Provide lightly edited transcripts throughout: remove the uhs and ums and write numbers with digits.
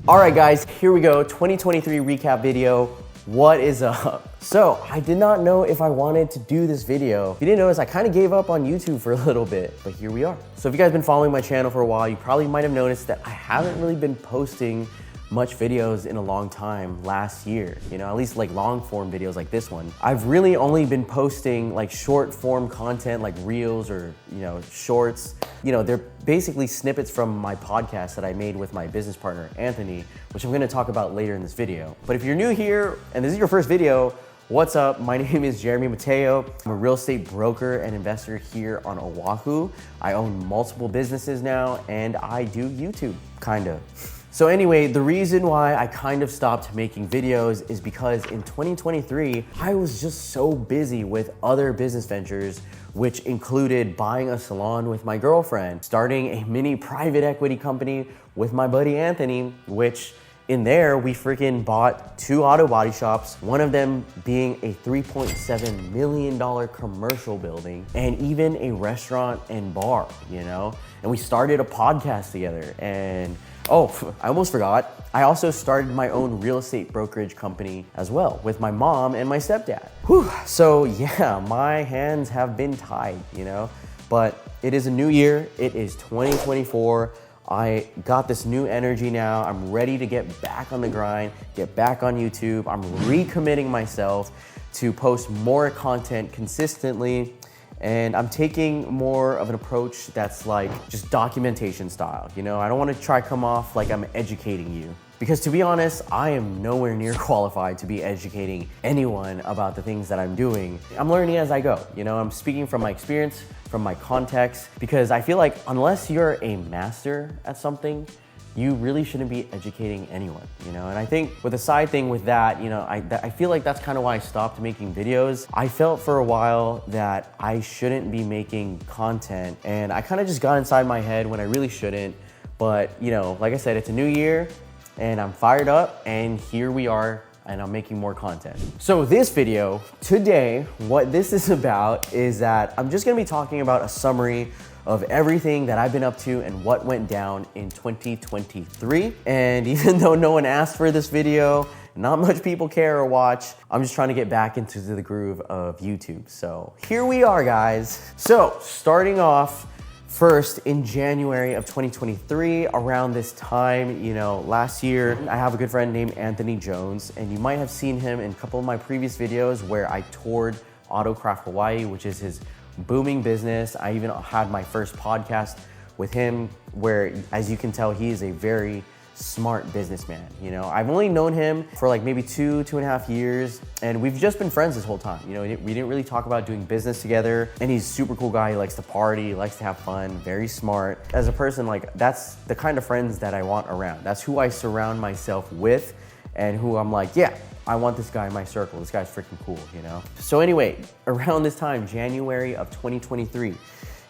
All right guys, here we go, 2023 recap video. What is up? So I did not know if I wanted to do this video. If you didn't notice, I kind of gave up on YouTube for a little bit, but here we are. So if you guys been following my channel for a while, you probably might have noticed that I haven't really been posting much videos in a long time last year, you know, at least like long form videos like this one. I've really only been posting like short form content like reels or, you know, shorts. You know, they're basically snippets from my podcast that I made with my business partner, Anthony, which I'm gonna talk about later in this video. But if you're new here and this is your first video, what's up? My name is Jeremy Mateo. I'm a real estate broker and investor here on Oahu. I own multiple businesses now and I do YouTube, kinda. So anyway, the reason why I kind of stopped making videos is because in 2023, I was just so busy with other business ventures, which included buying a salon with my girlfriend, starting a mini private equity company with my buddy Anthony, which in there, we freaking bought 2 auto body shops, one of them being a $3.7 million commercial building, and even a restaurant and bar, you know? And we started a podcast together. And oh, I almost forgot. I also started my own real estate brokerage company as well with my mom and my stepdad. Whew. So yeah, my hands have been tied, you know? But it is a new year. It is 2024. I got this new energy now. I'm ready to get back on the grind, get back on YouTube. I'm recommitting myself to post more content consistently. And I'm taking more of an approach that's like just documentation style. You know, I don't want to try come off like I'm educating you. Because to be honest, I am nowhere near qualified to be educating anyone about the things that I'm doing. I'm learning as I go. You know, I'm speaking from my experience, from my context, because I feel like unless you're a master at something, you really shouldn't be educating anyone, you know? And I think with a side thing with that, you know, I feel like that's kind of why I stopped making videos. I felt for a while that I shouldn't be making content, and I kind of just got inside my head when I really shouldn't. But, you know, like I said, it's a new year, and I'm fired up, and here we are, and I'm making more content. So this video, today, what this is about is that I'm just gonna be talking about a summary of everything that I've been up to and what went down in 2023. And even though no one asked for this video, not much people care or watch, I'm just trying to get back into the groove of YouTube. So here we are, guys. So starting off, first, in January of 2023, around this time, you know, last year, I have a good friend named Anthony Jones, and you might have seen him in a couple of my previous videos where I toured Autocraft Hawaii, which is his booming business. I even had my first podcast with him where, as you can tell, he is a very smart businessman. You know, I've only known him for like maybe 2.5 years, and we've just been friends this whole time. You know, we didn't really talk about doing business together, and he's a super cool guy. He likes to party, he likes to have fun, very smart. As a person, like, that's the kind of friends that I want around. That's who I surround myself with, and who I'm like, yeah, I want this guy in my circle. This guy's freaking cool, you know? So anyway, around this time, January of 2023,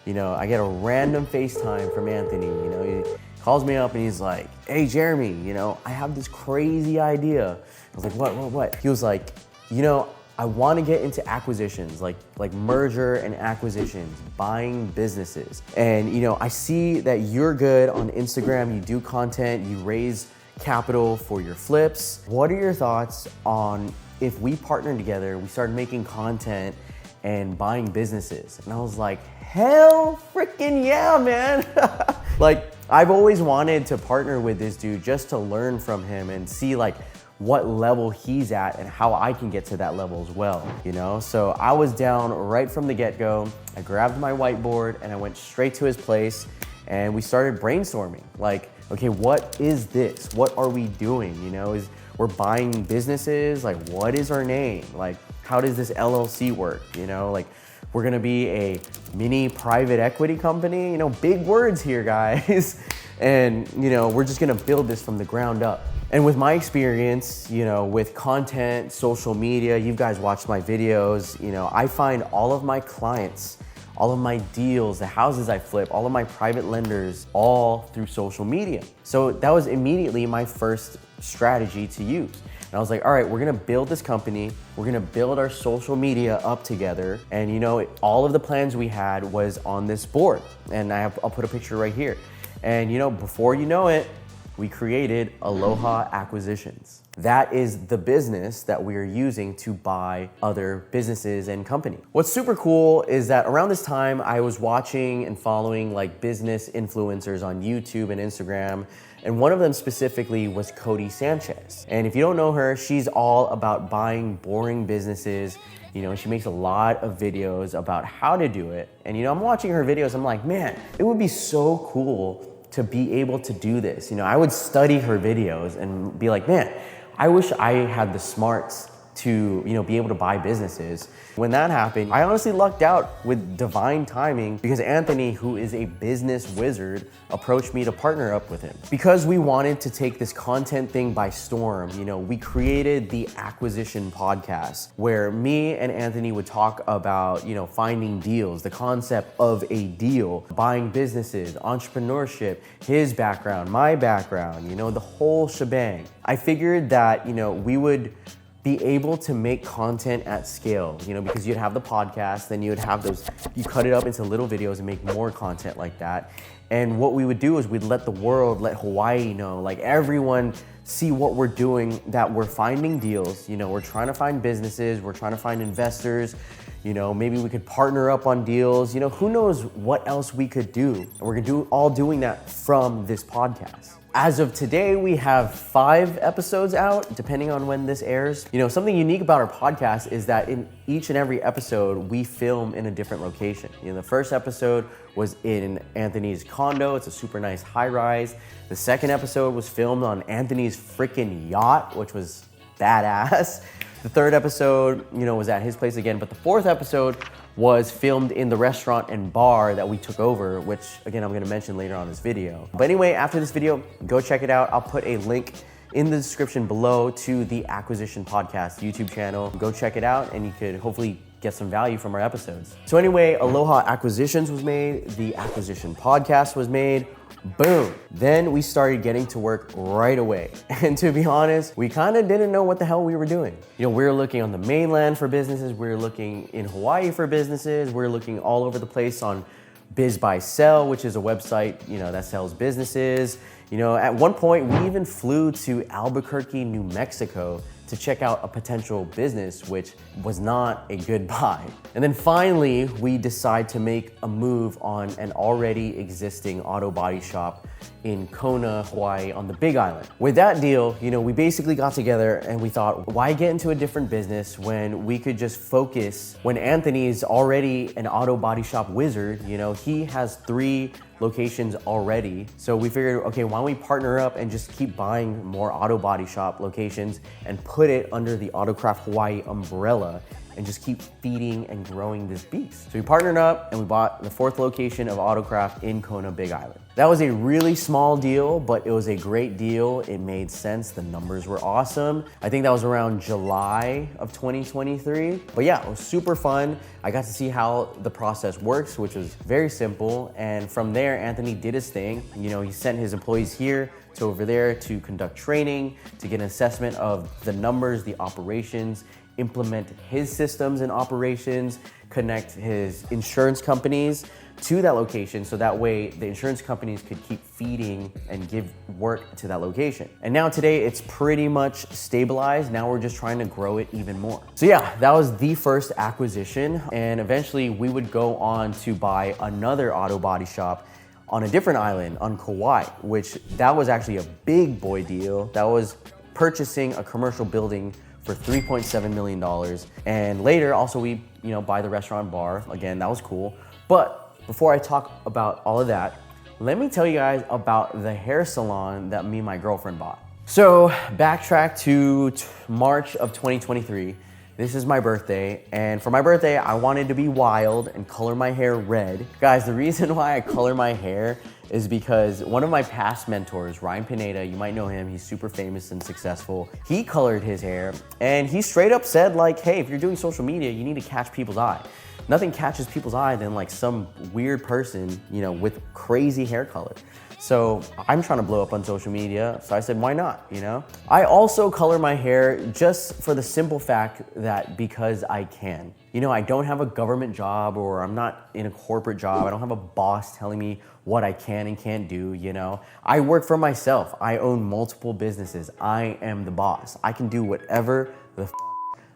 you know, I get a random FaceTime from Anthony. You know, he calls me up and he's like, hey, Jeremy, you know, I have this crazy idea. I was like, what? He was like, you know, I want to get into acquisitions, like merger and acquisitions, buying businesses. And, you know, I see that you're good on Instagram. You do content, you raise capital for your flips. What are your thoughts on if we partner together, we started making content and buying businesses? And I was like, hell freaking yeah, man. Like, I've always wanted to partner with this dude just to learn from him and see like what level he's at and how I can get to that level as well, you know? So I was down right from the get-go. I grabbed my whiteboard and I went straight to his place and we started brainstorming. Like, okay, what is this? What are we doing? You know, we're buying businesses? Like, what is our name? Like, how does this LLC work? You know, like, we're gonna be a mini private equity company. You know, big words here, guys. And, you know, we're just gonna build this from the ground up. And with my experience, you know, with content, social media, you guys watched my videos, you know, I find all of my clients, all of my deals, the houses I flip, all of my private lenders, all through social media. So that was immediately my first strategy to use. And I was like, all right, we're gonna build this company. We're gonna build our social media up together. And you know, all of the plans we had was on this board. And I'll put a picture right here. And you know, before you know it, we created Aloha Acquisitions. That is the business that we are using to buy other businesses and companies. What's super cool is that around this time, I was watching and following like business influencers on YouTube and Instagram, and one of them specifically was Cody Sanchez. And if you don't know her, she's all about buying boring businesses. You know, she makes a lot of videos about how to do it. And you know, I'm watching her videos, I'm like, man, it would be so cool to be able to do this. You know, I would study her videos and be like, man, I wish I had the smarts to, you know, be able to buy businesses. When that happened, I honestly lucked out with divine timing because Anthony, who is a business wizard, approached me to partner up with him. Because we wanted to take this content thing by storm, you know, we created the Acquisition Podcast where me and Anthony would talk about, you know, finding deals, the concept of a deal, buying businesses, entrepreneurship, his background, my background, you know, the whole shebang. I figured that, you know, we would be able to make content at scale, you know, because you'd have the podcast, then you would have those, you cut it up into little videos and make more content like that. And what we would do is we'd let the world, let Hawaii know, like everyone see what we're doing, that we're finding deals, you know, we're trying to find businesses, we're trying to find investors, you know, maybe we could partner up on deals, you know, who knows what else we could do. And we're gonna do all doing that from this podcast. As of today, we have 5 episodes out, depending on when this airs. You know, something unique about our podcast is that in each and every episode, we film in a different location. You know, the first episode was in Anthony's condo. It's a super nice high rise. The second episode was filmed on Anthony's freaking yacht, which was badass. The third episode, you know, was at his place again, but the fourth episode was filmed in the restaurant and bar that we took over, which again, I'm gonna mention later on in this video. But anyway, after this video, go check it out. I'll put a link in the description below to the Acquisition Podcast YouTube channel. Go check it out and you could hopefully get some value from our episodes. So anyway, Aloha Acquisitions was made, the Acquisition Podcast was made, boom. Then we started getting to work right away. And to be honest, we kind of didn't know what the hell we were doing. You know, we were looking on the mainland for businesses, we were looking in Hawaii for businesses, we were looking all over the place on Biz Buy Sell, which is a website, you know, that sells businesses. You know, at one point we even flew to Albuquerque, New Mexico to check out a potential business, which was not a good buy. And then finally, we decide to make a move on an already existing auto body shop in Kona, Hawaii on the Big Island. With that deal, you know, we basically got together and we thought, why get into a different business when we could just focus, when Anthony's already an auto body shop wizard, you know, he has 3 locations already. So we figured, okay, why don't we partner up and just keep buying more auto body shop locations and put it under the Autocraft Hawaii umbrella and just keep feeding and growing this beast. So we partnered up and we bought the 4th location of Autocraft in Kona, Big Island. That was a really small deal, but it was a great deal. It made sense. The numbers were awesome. I think that was around July of 2023. But yeah, it was super fun. I got to see how the process works, which was very simple. And from there, Anthony did his thing. You know, he sent his employees here to over there to conduct training, to get an assessment of the numbers, the operations, implement his systems and operations, connect his insurance companies to that location so that way the insurance companies could keep feeding and give work to that location. And now today it's pretty much stabilized. Now we're just trying to grow it even more. So yeah, that was the first acquisition, and eventually we would go on to buy another auto body shop on a different island on Kauai, which that was actually a big boy deal. That was purchasing a commercial building for $3.7 million. And later also we, you know, buy the restaurant bar. Again, that was cool. But before I talk about all of that, let me tell you guys about the hair salon that me and my girlfriend bought. So backtrack to March of 2023. This is my birthday, and for my birthday, I wanted to be wild and color my hair red. Guys, the reason why I color my hair is because one of my past mentors, Ryan Pineda, you might know him, he's super famous and successful. He colored his hair, and he straight up said like, hey, if you're doing social media, you need to catch people's eye. Nothing catches people's eye than like some weird person, you know, with crazy hair color. So I'm trying to blow up on social media. So I said, why not, you know? I also color my hair just for the simple fact that because I can. You know, I don't have a government job, or I'm not in a corporate job. I don't have a boss telling me what I can and can't do, you know? I work for myself. I own multiple businesses. I am the boss. I can do whatever the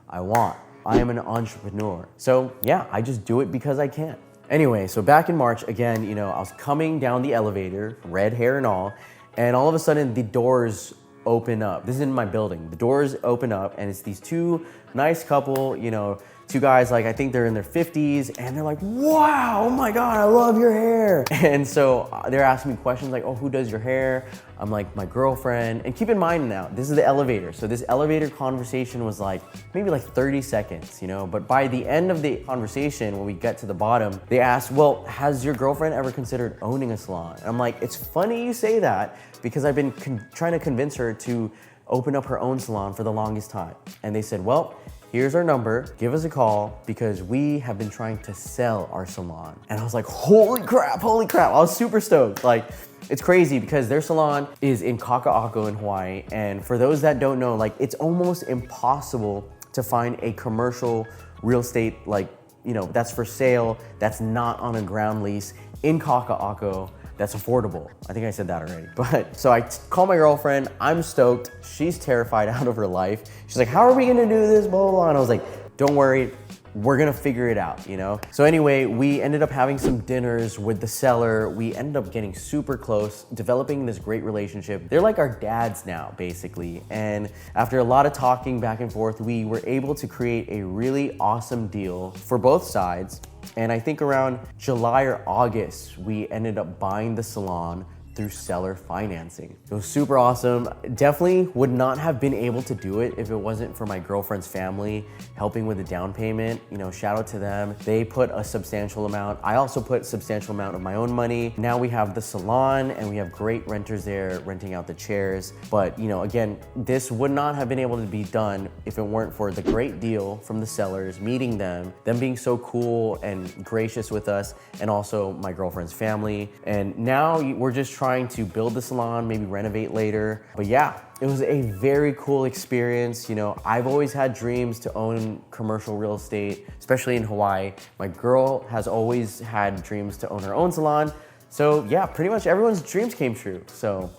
I want. I am an entrepreneur. So yeah, I just do it because I can. Anyway, so back in March, again, you know, I was coming down the elevator, red hair and all of a sudden the doors open up. This is in my building. The doors open up and it's these two nice couple, you know, two guys, like I think they're in their 50s, and they're like, wow, oh my God, I love your hair. And so they're asking me questions like, oh, who does your hair? I'm like, my girlfriend. And keep in mind now, this is the elevator. So this elevator conversation was like, maybe like 30 seconds, you know? But by the end of the conversation, when we get to the bottom, they asked, well, has your girlfriend ever considered owning a salon? And I'm like, it's funny you say that, because I've been trying to convince her to open up her own salon for the longest time. And they said, well, here's our number, give us a call, because we have been trying to sell our salon. And I was like, holy crap. I was super stoked. Like, it's crazy because their salon is in Kaka'ako in Hawaii. And for those that don't know, like, it's almost impossible to find a commercial real estate, like, you know, that's for sale, that's not on a ground lease in Kaka'ako, that's affordable. I think I said that already. But so I call my girlfriend, I'm stoked. She's terrified out of her life. She's like, how are we gonna do this, blah, blah, blah. And I was like, don't worry, we're gonna figure it out, you know? So anyway, we ended up having some dinners with the seller. We ended up getting super close, developing this great relationship. They're like our dads now, basically. And after a lot of talking back and forth, we were able to create a really awesome deal for both sides. And I think around July or August, we ended up buying the salon through seller financing. It was super awesome. Definitely would not have been able to do it if it wasn't for my girlfriend's family helping with the down payment. You know, shout out to them. They put a substantial amount. I also put a substantial amount of my own money. Now we have the salon and we have great renters there renting out the chairs. But you know, again, this would not have been able to be done if it weren't for the great deal from the sellers, meeting them being so cool and gracious with us, and also my girlfriend's family. And now we're just trying to build the salon, maybe renovate later. But yeah, it was a very cool experience. You know, I've always had dreams to own commercial real estate, especially in Hawaii. My girl has always had dreams to own her own salon. So yeah, pretty much everyone's dreams came true. So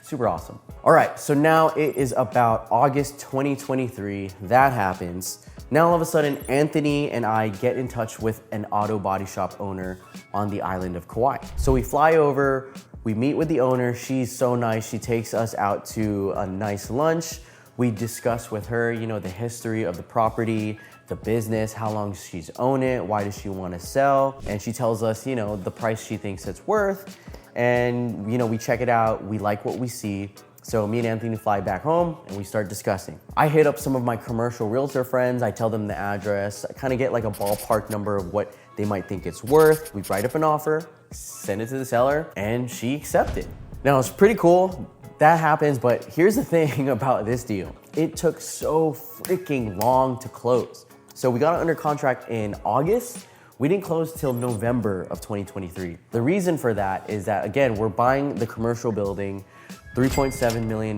super awesome. All right, so now it is about August 2023. That happens. Now all of a sudden, Anthony and I get in touch with an auto body shop owner on the island of Kauai. So we fly over, we meet with the owner. She's so nice. She takes us out to a nice lunch. We discuss with her, you know, the history of the property, the business, how long she's owned it, why does she want to sell? And she tells us, you know, the price she thinks it's worth. And, you know, we check it out. We like what we see. So me and Anthony fly back home and we start discussing. I hit up some of my commercial realtor friends. I tell them the address. I kind of get like a ballpark number of what they might think it's worth. We write up an offer, send it to the seller, and she accepted. Now it's pretty cool. That happens, but here's the thing about this deal. It took so freaking long to close. So we got it under contract in August. We didn't close till November of 2023. The reason for that is that, again, we're buying the commercial building, $3.7 million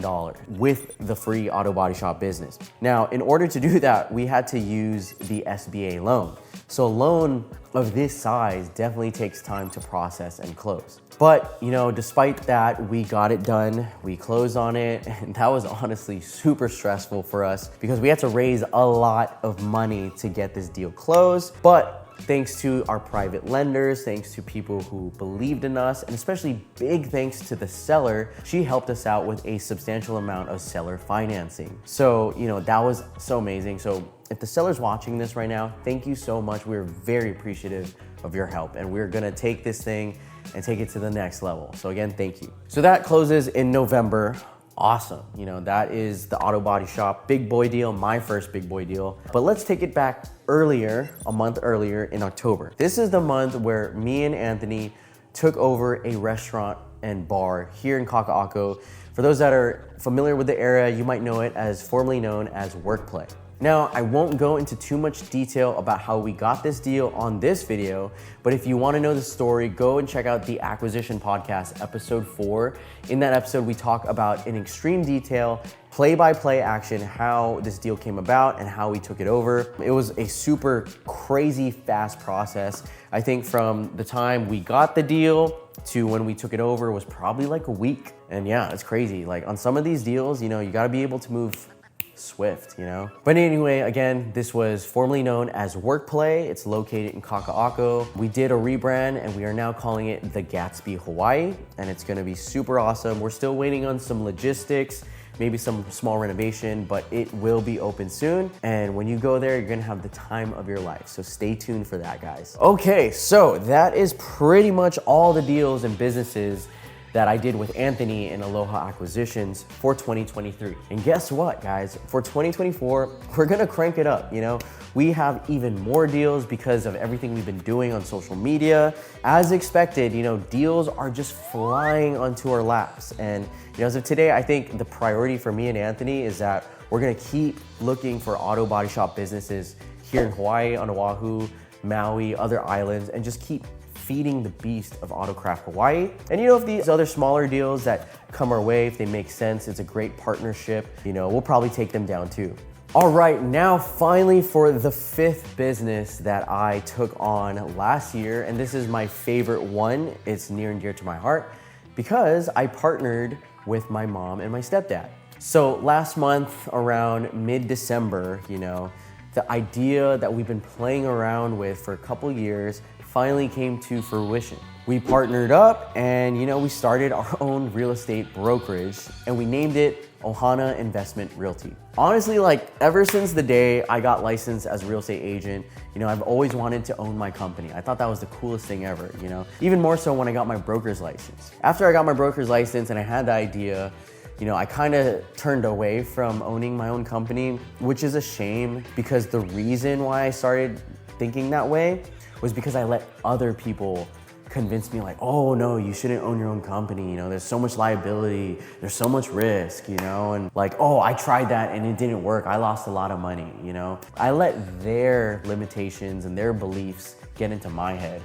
with the free auto body shop business. Now, in order to do that, we had to use the SBA loan. So a loan of this size definitely takes time to process and close. But, you know, despite that, we got it done. We closed on it. And that was honestly super stressful for us because we had to raise a lot of money to get this deal closed. But thanks to our private lenders, thanks to people who believed in us, and especially big thanks to the seller, she helped us out with a substantial amount of seller financing. So, you know, that was so amazing. So if the seller's watching this right now, thank you so much. We're very appreciative of your help, and we're gonna take this thing and take it to the next level. So again, thank you. So that closes in November. Awesome. You know, that is the auto body shop big boy deal, my first big boy deal. But let's take it back earlier, a month earlier in October. This is the month where me and Anthony took over a restaurant and bar here in Kaka'ako. For those that are familiar with the area, you might know it as formerly known as Workplay. Now, I won't go into too much detail about how we got this deal on this video, but if you want to know the story, go and check out the Acquisition Podcast, episode 4. In that episode, we talk about in extreme detail, play-by-play action, how this deal came about and how we took it over. It was a super crazy fast process. I think from the time we got the deal to when we took it over was probably like a week. And yeah, it's crazy. Like on some of these deals, you know, you gotta be able to move swift, you know? But anyway, again, this was formerly known as Workplay. It's located in Kaka'ako. We did a rebrand and we are now calling it the Gatsby Hawaii, and it's gonna be super awesome. We're still waiting on some logistics, maybe some small renovation, but it will be open soon. And when you go there, you're gonna have the time of your life. So stay tuned for that, guys. Okay, so that is pretty much all the deals and businesses that I did with Anthony and Aloha Acquisitions for 2023. And guess what, guys? For 2024, we're gonna crank it up, you know? We have even more deals because of everything we've been doing on social media. As expected, you know, deals are just flying onto our laps. And you know, as of today, I think the priority for me and Anthony is that we're gonna keep looking for auto body shop businesses here in Hawaii, on Oahu, Maui, other islands, and just keep feeding the beast of Autocraft Hawaii. And you know, if these other smaller deals that come our way, if they make sense, it's a great partnership, you know, we'll probably take them down too. All right, now finally for the 5th business that I took on last year, and this is my favorite one. It's near and dear to my heart because I partnered with my mom and my stepdad. So last month around mid-December, you know, the idea that we've been playing around with for a couple years finally came to fruition. We partnered up and, you know, we started our own real estate brokerage and we named it Ohana Investment Realty. Honestly, like ever since the day I got licensed as a real estate agent, you know, I've always wanted to own my company. I thought that was the coolest thing ever, you know, even more so when I got my broker's license. After I got my broker's license and I had the idea, you know, I kind of turned away from owning my own company, which is a shame because the reason why I started thinking that way was because I let other people convince me like, oh no, you shouldn't own your own company. You know, there's so much liability, there's so much risk, you know, and like, oh, I tried that and it didn't work. I lost a lot of money, you know. I let their limitations and their beliefs get into my head.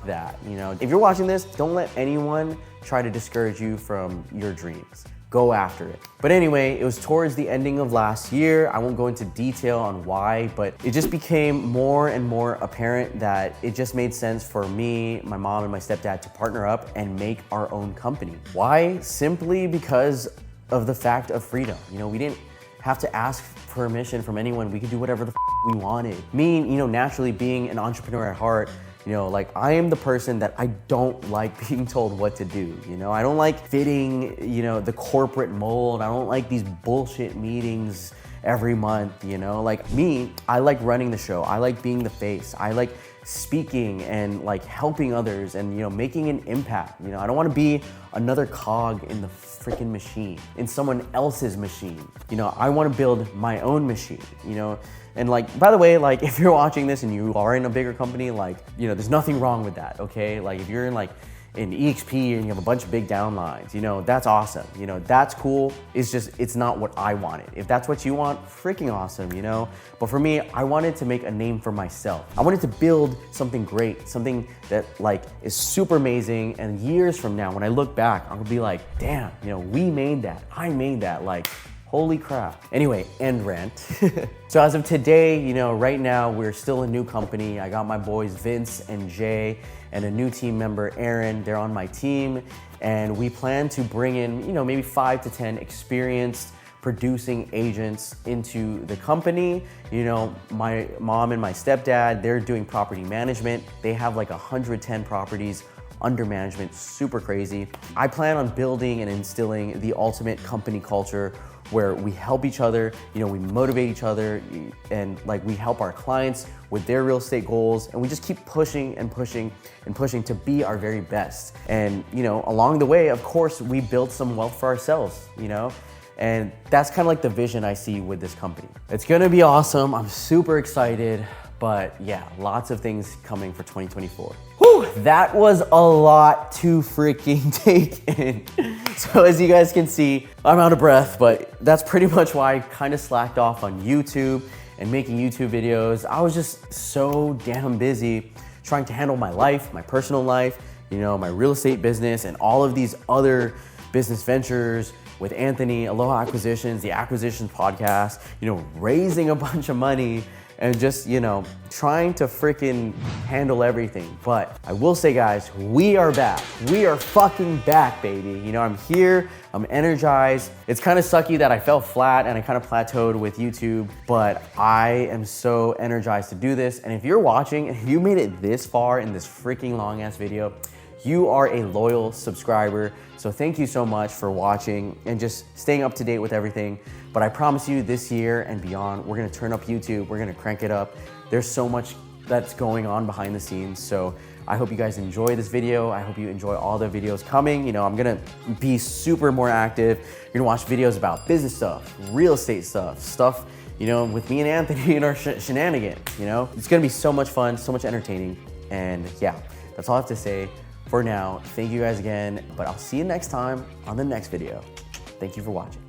That, you know, if you're watching this, don't let anyone try to discourage you from your dreams. Go after it. But anyway, it was towards the ending of last year. I won't go into detail on why, but it just became more and more apparent that it just made sense for me, my mom, and my stepdad to partner up and make our own company. Why? Simply because of the fact of freedom. You know, we didn't have to ask permission from anyone. We could do whatever the we wanted. Me, you know, naturally being an entrepreneur at heart, you know, like I am the person that I don't like being told what to do. You know, I don't like fitting, you know, the corporate mold. I don't like these bullshit meetings every month, you know, like me, I like running the show. I like being the face. I like speaking and like helping others and, you know, making an impact. You know, I don't want to be another cog in the freaking machine, in someone else's machine. You know, I want to build my own machine, you know. And like, by the way, like if you're watching this and you are in a bigger company, like, you know, there's nothing wrong with that, okay? Like if you're in like in EXP and you have a bunch of big downlines, you know, that's awesome. You know, that's cool. It's just, it's not what I wanted. If that's what you want, freaking awesome, you know? But for me, I wanted to make a name for myself. I wanted to build something great, something that like is super amazing. And years from now, when I look back, I'm gonna be like, damn, you know, we made that, I made that, like, holy crap. Anyway, end rant. So as of today, you know, right now we're still a new company. I got my boys Vince and Jay and a new team member, Aaron. They're on my team. And we plan to bring in, you know, maybe 5 to 10 experienced producing agents into the company. You know, my mom and my stepdad, they're doing property management. They have like 110 properties under management, super crazy. I plan on building and instilling the ultimate company culture where we help each other, you know, we motivate each other, and like we help our clients with their real estate goals, and we just keep pushing and pushing and pushing to be our very best. And, you know, along the way, of course, we build some wealth for ourselves, you know? And that's kind of like the vision I see with this company. It's gonna be awesome. I'm super excited. But yeah, lots of things coming for 2024. Whew, that was a lot to freaking take in. So as you guys can see, I'm out of breath, but that's pretty much why I kind of slacked off on YouTube and making YouTube videos. I was just so damn busy trying to handle my life, my personal life, you know, my real estate business and all of these other business ventures with Anthony, Aloha Acquisitions, the Acquisitions podcast, you know, raising a bunch of money and just, you know, trying to freaking handle everything. But I will say, guys, we are back. We are fucking back, baby. You know, I'm here, I'm energized. It's kind of sucky that I fell flat and I kind of plateaued with YouTube, but I am so energized to do this. And if you're watching and you made it this far in this freaking long ass video, you are a loyal subscriber. So thank you so much for watching and just staying up to date with everything. But I promise you this year and beyond, we're gonna turn up YouTube, we're gonna crank it up. There's so much that's going on behind the scenes. So I hope you guys enjoy this video. I hope you enjoy all the videos coming. You know, I'm gonna be super more active. You're gonna watch videos about business stuff, real estate stuff, you know, with me and Anthony and our shenanigans, you know? It's gonna be so much fun, so much entertaining. And yeah, that's all I have to say. For now, thank you guys again, but I'll see you next time on the next video. Thank you for watching.